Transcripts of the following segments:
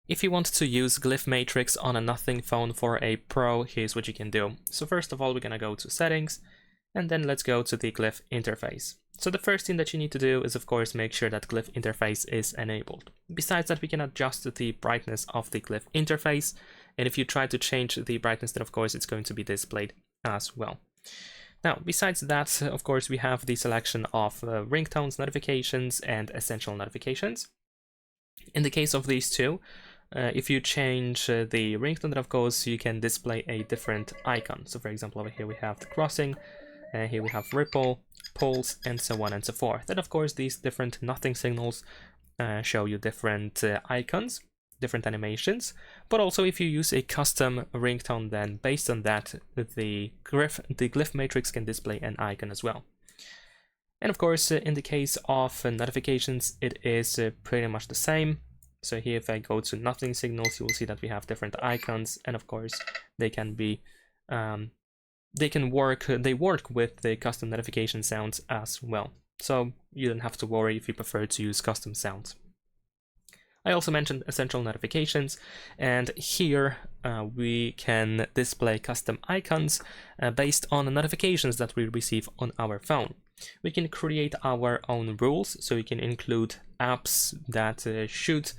If you want to use Glyph Matrix on a Nothing phone for a Pro, here's what you can do. So first of all, we're gonna go to Settings, and then let's go to the Glyph interface. So the first thing that you need to do is, of course, make sure that Glyph interface is enabled. Besides that, we can adjust the brightness of the Glyph interface, and if you try to change the brightness, then of course it's going to be displayed as well. Now, besides that, of course, we have the selection of ringtones notifications and essential notifications. In the case of these two, if you change the ringtone, then of course you can display a different icon. So for example, over here we have the crossing, here we have ripple, pulse, and so on and so forth. Then of course these different nothing signals show you different icons, different animations, but also if you use a custom ringtone, then based on that, the Glyph matrix can display an icon as well. And of course, in the case of notifications, it is pretty much the same. So here, if I go to nothing signals, you will see that we have different icons, and of course, they can be, they work with the custom notification sounds as well. So you don't have to worry if you prefer to use custom sounds. I also mentioned essential notifications, and here we can display custom icons based on the notifications that we receive on our phone. We can create our own rules, so we can include apps that should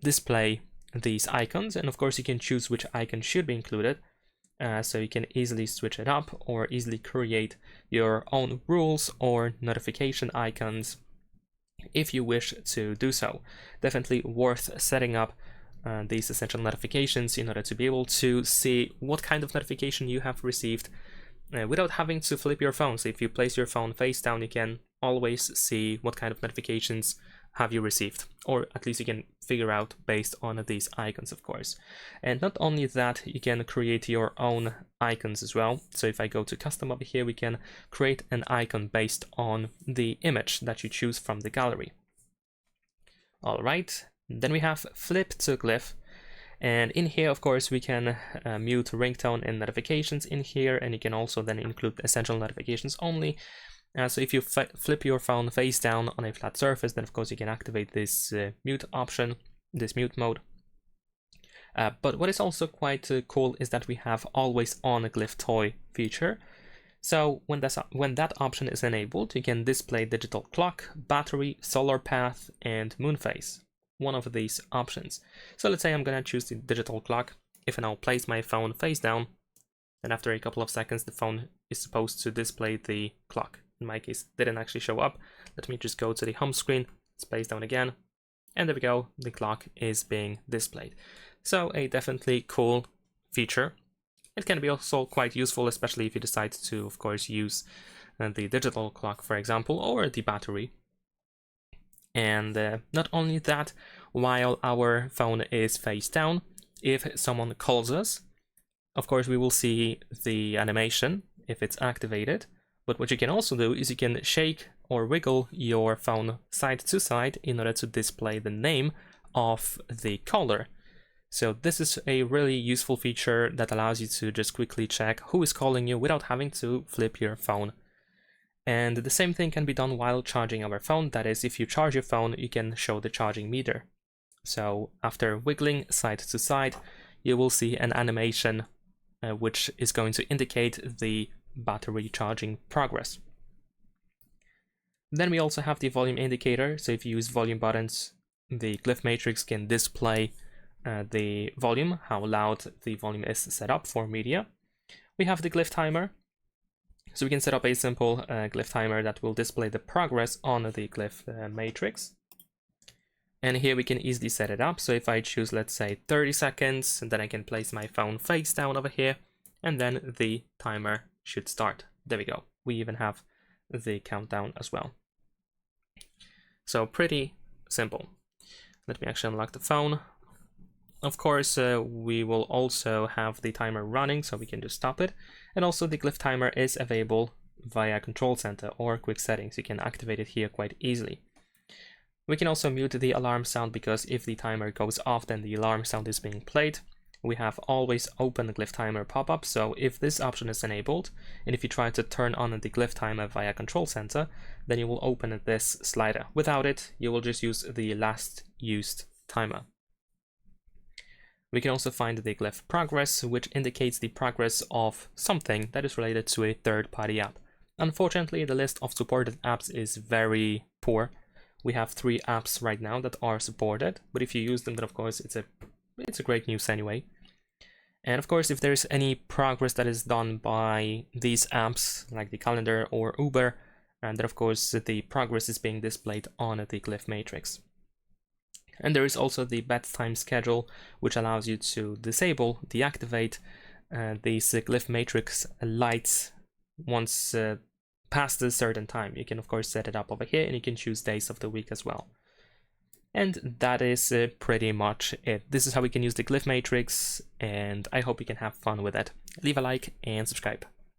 display these icons, and of course you can choose which icon should be included, so you can easily switch it up or easily create your own rules or notification icons if you wish to do so. Definitely worth setting up these essential notifications in order to be able to see what kind of notification you have received without having to flip your phone. So if you place your phone face down, you can always see what kind of notifications have you received, or at least you can figure out based on these icons, of course. And not only that, you can create your own icons as well. So if I go to custom over here, we can create an icon based on the image that you choose from the gallery. All right, then we have flip to Glyph. And in here, of course, we can mute ringtone and notifications in here, and you can also then include essential notifications only. So if you flip your phone face down on a flat surface, then of course you can activate this mute option, this mute mode. But what is also quite cool is that we have always on Glyph toy feature. So when that option is enabled, you can display digital clock, battery, solar path, and moon phase. One of these options. So let's say I'm gonna choose the digital clock. If I now place my phone face down, then after a couple of seconds the phone is supposed to display the clock. In my case, it didn't actually show up. Let me just go to the home screen, it's placed down again, and there we go, the clock is being displayed. So a definitely cool feature. It can be also quite useful, especially if you decide to, of course, use the digital clock, for example, or the battery. And not only that, while our phone is face down, if someone calls us, of course we will see the animation if it's activated. But what you can also do is you can shake or wiggle your phone side to side in order to display the name of the caller. So this is a really useful feature that allows you to just quickly check who is calling you without having to flip your phone. And the same thing can be done while charging our phone. That is, if you charge your phone, you can show the charging meter. So after wiggling side to side, you will see an animation which is going to indicate the battery charging progress. Then we also have the volume indicator. So if you use volume buttons, the Glyph matrix can display the volume, how loud the volume is set up for media. We have the Glyph timer. So we can set up a simple Glyph timer that will display the progress on the Glyph matrix. And here we can easily set it up. So if I choose, let's say 30 seconds, and then I can place my phone face down over here, and then the timer should start. There we go. We even have the countdown as well. So pretty simple. Let me actually unlock the phone. Of course, we will also have the timer running, so we can just stop it. And also the Glyph timer is available via Control Center or Quick Settings. You can activate it here quite easily. We can also mute the alarm sound, because if the timer goes off, then the alarm sound is being played. We have always open Glyph timer pop-up, so if this option is enabled, and if you try to turn on the Glyph timer via Control Center, then you will open this slider. Without it, you will just use the last used timer. We can also find the Glyph progress, which indicates the progress of something that is related to a third-party app. Unfortunately, the list of supported apps is very poor. We have 3 apps right now that are supported, but if you use them, then of course it's a great news anyway. And of course, if there's any progress that is done by these apps, like the calendar or Uber, and then of course the progress is being displayed on the Glyph matrix. And there is also the bedtime schedule, which allows you to deactivate these Glyph matrix lights once past a certain time. You can of course set it up over here, and you can choose days of the week as well. And that is pretty much it. This is how we can use the Glyph matrix, and I hope you can have fun with it. Leave a like and subscribe.